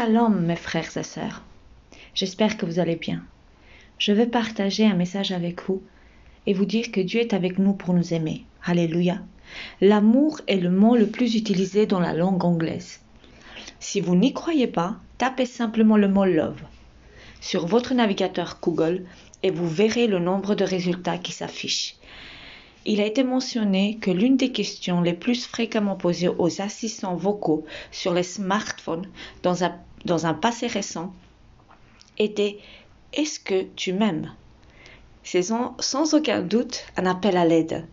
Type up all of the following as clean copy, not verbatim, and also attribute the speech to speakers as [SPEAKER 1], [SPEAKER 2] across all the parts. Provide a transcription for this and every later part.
[SPEAKER 1] Shalom mes frères et sœurs, j'espère que vous allez bien. Je vais partager un message avec vous et vous dire que Dieu est avec nous pour nous aimer. Alléluia. L'amour est le mot le plus utilisé dans la langue anglaise. Si vous n'y croyez pas, tapez simplement le mot love sur votre navigateur Google et vous verrez le nombre de résultats qui s'affichent. Il a été mentionné que l'une des questions les plus fréquemment posées aux assistants vocaux sur les smartphones dans un passé récent était « Est-ce que tu m'aimes ?» C'est sans aucun doute un appel à l'aide.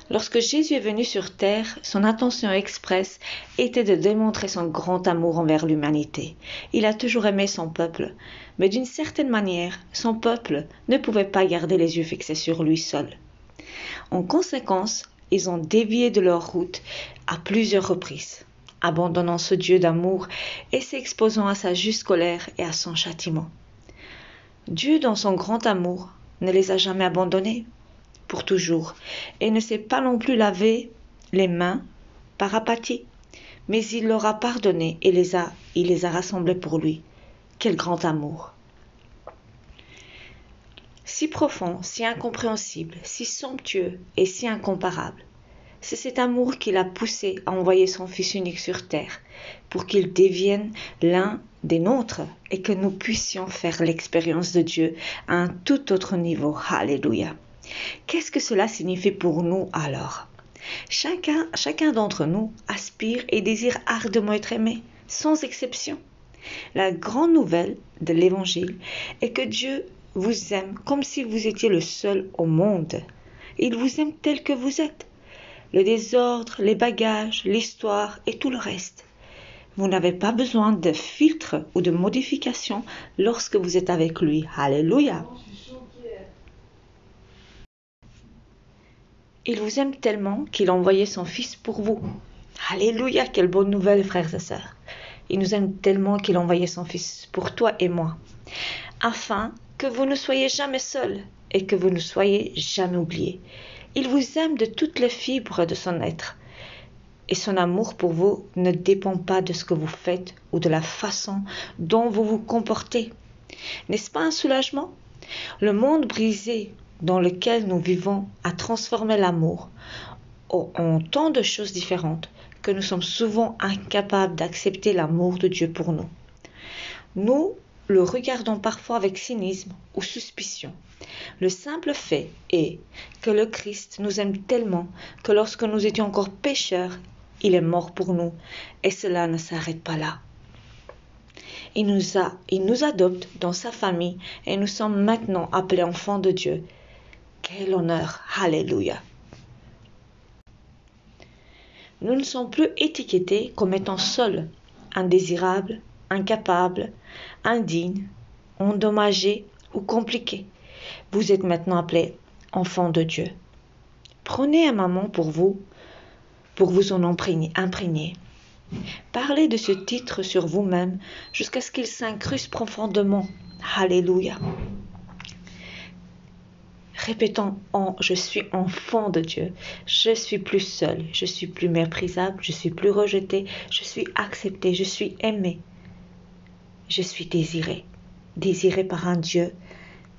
[SPEAKER 1] Lorsque Jésus est venu sur terre, son intention expresse était de démontrer son grand amour envers l'humanité. Il a toujours aimé son peuple, mais d'une certaine manière, son peuple ne pouvait pas garder les yeux fixés sur lui seul. En conséquence, ils ont dévié de leur route à plusieurs reprises, abandonnant ce Dieu d'amour et s'exposant à sa juste colère et à son châtiment. Dieu, dans son grand amour, ne les a jamais abandonnés pour toujours et ne s'est pas non plus lavé les mains par apathie, mais il leur a pardonné et il les a rassemblés pour lui. Quel grand amour! Si profond, si incompréhensible, si somptueux et si incomparable. C'est cet amour qui l'a poussé à envoyer son Fils unique sur terre, pour qu'il devienne l'un des nôtres et que nous puissions faire l'expérience de Dieu à un tout autre niveau. Alléluia. Qu'est-ce que cela signifie pour nous alors? Chacun d'entre nous aspire et désire ardemment être aimé, sans exception. La grande nouvelle de l'Évangile est que Dieu vous aime comme si vous étiez le seul au monde. Il vous aime tel que vous êtes. Le désordre, les bagages, l'histoire et tout le reste. Vous n'avez pas besoin de filtre ou de modification lorsque vous êtes avec lui. Alléluia. Il vous aime tellement qu'il a envoyé son Fils pour vous. Alléluia, quelle bonne nouvelle, frères et sœurs. Il nous aime tellement qu'il a envoyé son Fils pour toi et moi, afin que vous ne soyez jamais seuls et que vous ne soyez jamais oubliés. Il vous aime de toutes les fibres de son être. Et son amour pour vous ne dépend pas de ce que vous faites ou de la façon dont vous vous comportez. N'est-ce pas un soulagement? Le monde brisé dans lequel nous vivons a transformé l'amour en tant de choses différentes que nous sommes souvent incapables d'accepter l'amour de Dieu pour nous. Nous le regardons parfois avec cynisme ou suspicion. Le simple fait est que le Christ nous aime tellement que lorsque nous étions encore pécheurs, il est mort pour nous et cela ne s'arrête pas là. Il nous adopte dans sa famille et nous sommes maintenant appelés enfants de Dieu. Quel honneur! Alléluia! Nous ne sommes plus étiquetés comme étant seuls, indésirables, incapables, indignes, endommagés ou compliqués. Vous êtes maintenant appelés enfants de Dieu. Prenez un moment pour vous en imprégner. Parlez de ce titre sur vous-même jusqu'à ce qu'il s'incruste profondément. Alléluia. Répétons je suis enfant de Dieu. Je suis plus seul, je suis plus méprisable, je suis plus rejeté, je suis accepté, je suis aimé. Je suis désiré par un Dieu,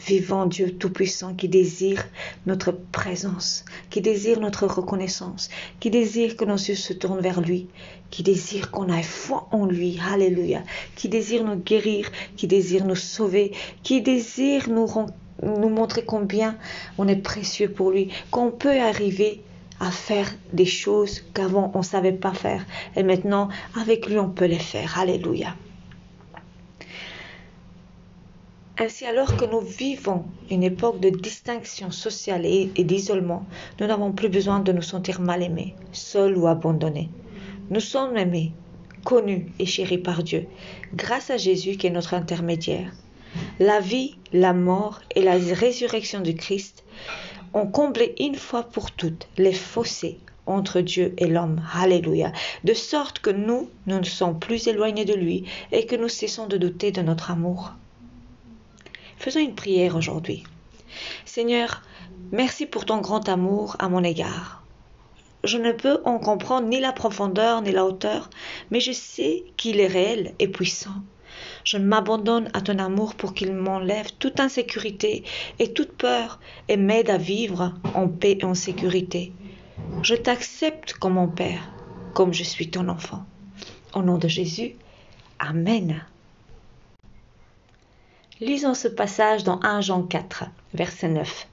[SPEAKER 1] vivant Dieu tout-puissant qui désire notre présence, qui désire notre reconnaissance, qui désire que nos yeux se tournent vers lui, qui désire qu'on ait foi en lui, alléluia, qui désire nous guérir, qui désire nous sauver, qui désire nous montrer combien on est précieux pour lui, qu'on peut arriver à faire des choses qu'avant on ne savait pas faire et maintenant avec lui on peut les faire, alléluia. Ainsi, alors que nous vivons une époque de distinction sociale et d'isolement, nous n'avons plus besoin de nous sentir mal aimés, seuls ou abandonnés. Nous sommes aimés, connus et chéris par Dieu, grâce à Jésus qui est notre intermédiaire. La vie, la mort et la résurrection du Christ ont comblé une fois pour toutes les fossés entre Dieu et l'homme. Alléluia. De sorte que nous ne sommes plus éloignés de lui et que nous cessons de douter de notre amour. Faisons une prière aujourd'hui. Seigneur, merci pour ton grand amour à mon égard. Je ne peux en comprendre ni la profondeur ni la hauteur, mais je sais qu'il est réel et puissant. Je m'abandonne à ton amour pour qu'il m'enlève toute insécurité et toute peur et m'aide à vivre en paix et en sécurité. Je t'accepte comme mon Père, comme je suis ton enfant. Au nom de Jésus, Amen. Lisons ce passage dans 1 Jean 4, verset 9.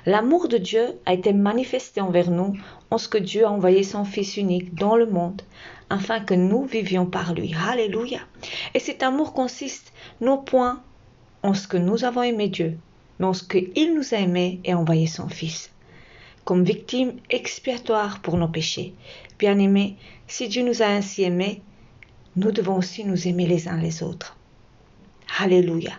[SPEAKER 1] L'amour de Dieu a été manifesté envers nous en ce que Dieu a envoyé son Fils unique dans le monde, afin que nous vivions par lui. Alléluia. Et cet amour consiste non point en ce que nous avons aimé Dieu, mais en ce qu'il nous a aimés et envoyé son Fils, comme victime expiatoire pour nos péchés. Bien-aimés, si Dieu nous a ainsi aimés, nous devons aussi nous aimer les uns les autres. Alléluia.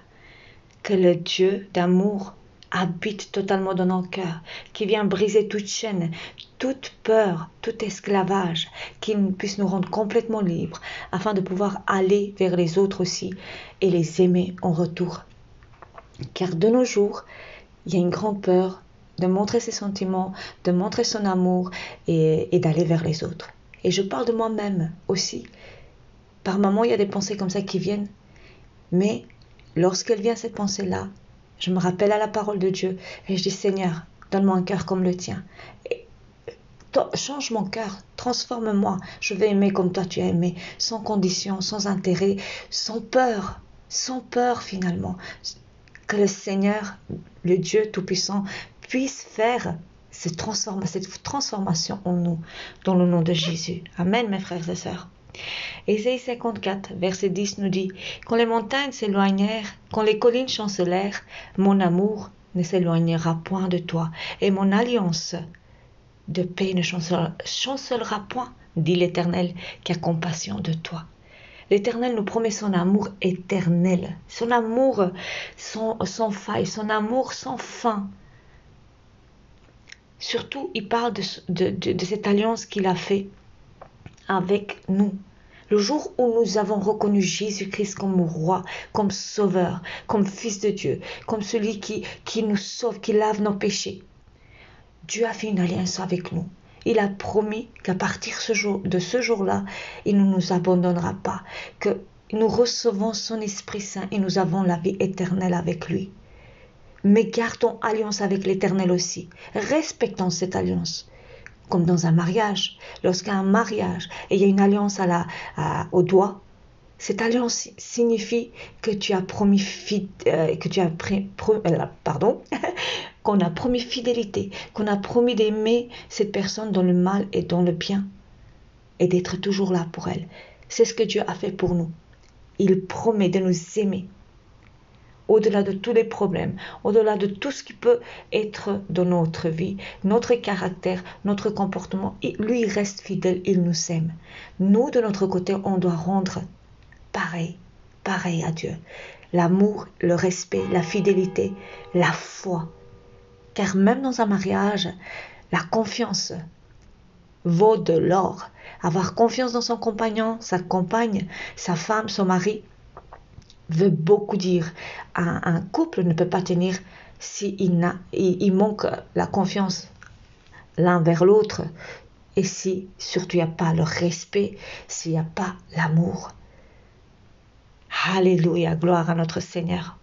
[SPEAKER 1] Que le Dieu d'amour habite totalement dans nos cœurs, qui vient briser toute chaîne, toute peur, tout esclavage, qui puisse nous rendre complètement libres, afin de pouvoir aller vers les autres aussi et les aimer en retour. Car de nos jours, il y a une grande peur de montrer ses sentiments, de montrer son amour et d'aller vers les autres. Et je parle de moi-même aussi. Par moments, il y a des pensées comme ça qui viennent, mais lorsqu'elle vient cette pensée-là, je me rappelle à la parole de Dieu et je dis Seigneur, donne-moi un cœur comme le tien. Et change mon cœur, transforme-moi. Je vais aimer comme toi tu as aimé, sans condition, sans intérêt, sans peur finalement. Que le Seigneur, le Dieu Tout-Puissant, puisse faire cette transformation en nous, dans le nom de Jésus. Amen, mes frères et sœurs. Ésaïe 54, verset 10 nous dit « Quand les montagnes s'éloignèrent, quand les collines chancelèrent, mon amour ne s'éloignera point de toi, et mon alliance de paix ne chancelera point, dit l'Éternel, qui a compassion de toi. » L'Éternel nous promet son amour éternel, son amour sans faille, son amour sans fin. Surtout, il parle de cette alliance qu'il a faite avec nous. Le jour où nous avons reconnu Jésus-Christ comme roi, comme sauveur, comme fils de Dieu, comme celui qui nous sauve, qui lave nos péchés, Dieu a fait une alliance avec nous. Il a promis qu'à partir de ce jour-là, il ne nous abandonnera pas, que nous recevons son Esprit Saint et nous avons la vie éternelle avec lui. Mais gardons alliance avec l'Éternel aussi. Respectons cette alliance. Comme dans un mariage, lorsqu'il y a un mariage et il y a une alliance au doigt, cette alliance signifie que tu as promis qu'on a promis fidélité, qu'on a promis d'aimer cette personne dans le mal et dans le bien et d'être toujours là pour elle. C'est ce que Dieu a fait pour nous. Il promet de nous aimer. Au-delà de tous les problèmes, au-delà de tout ce qui peut être dans notre vie, notre caractère, notre comportement, lui il reste fidèle, il nous aime. Nous, de notre côté, on doit rendre pareil à Dieu. L'amour, le respect, la fidélité, la foi. Car même dans un mariage, la confiance vaut de l'or. Avoir confiance dans son compagnon, sa compagne, sa femme, son mari, veut beaucoup dire. Un couple ne peut pas tenir s'il manque la confiance l'un vers l'autre et si surtout il n'y a pas le respect, s'il n'y a pas l'amour. Alléluia, gloire à notre Seigneur.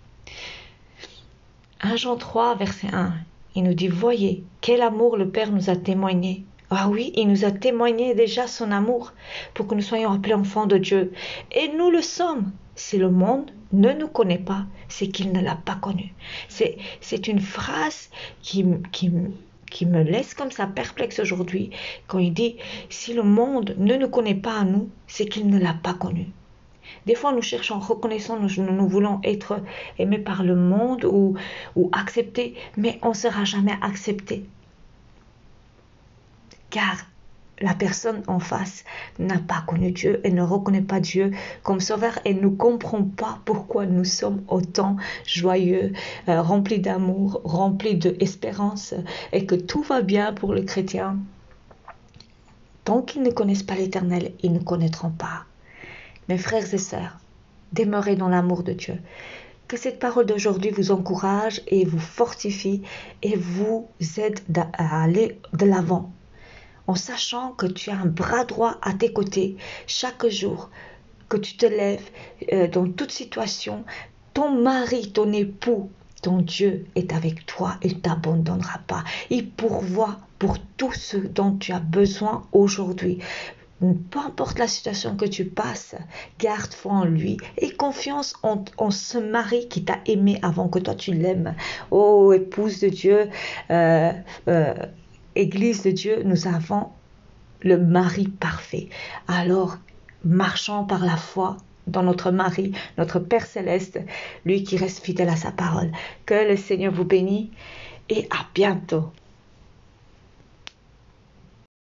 [SPEAKER 1] 1 Jean 3, verset 1, il nous dit « Voyez, quel amour le Père nous a témoigné. » Ah oui, il nous a témoigné déjà son amour pour que nous soyons appelés enfants de Dieu. Et nous le sommes. Si le monde ne nous connaît pas, c'est qu'il ne l'a pas connu. C'est une phrase qui me laisse comme ça perplexe aujourd'hui quand il dit « Si le monde ne nous connaît pas à nous, c'est qu'il ne l'a pas connu. » Des fois, nous cherchons reconnaissance, nous voulons être aimés par le monde ou acceptés, mais on ne sera jamais accepté. Car la personne en face n'a pas connu Dieu et ne reconnaît pas Dieu comme sauveur et ne comprend pas pourquoi nous sommes autant joyeux, remplis d'amour, remplis d'espérance et que tout va bien pour les chrétiens. Tant qu'ils ne connaissent pas l'Éternel, ils ne connaîtront pas. Mes frères et sœurs, demeurez dans l'amour de Dieu. Que cette parole d'aujourd'hui vous encourage et vous fortifie et vous aide à aller de l'avant. En sachant que tu as un bras droit à tes côtés chaque jour
[SPEAKER 2] que tu te lèves dans toute situation. Ton mari, ton époux, ton Dieu est avec toi, il ne t'abandonnera pas. Il pourvoit pour tout ce dont tu as besoin aujourd'hui. Peu importe la situation que tu passes, garde foi en lui et confiance en ce mari qui t'a aimé avant que toi tu l'aimes. Oh, épouse de Dieu, euh, euh, Église de Dieu, nous avons le mari parfait. Alors, marchons par la foi dans notre mari, notre Père céleste, lui qui reste fidèle à sa parole. Que le Seigneur vous bénisse et à bientôt.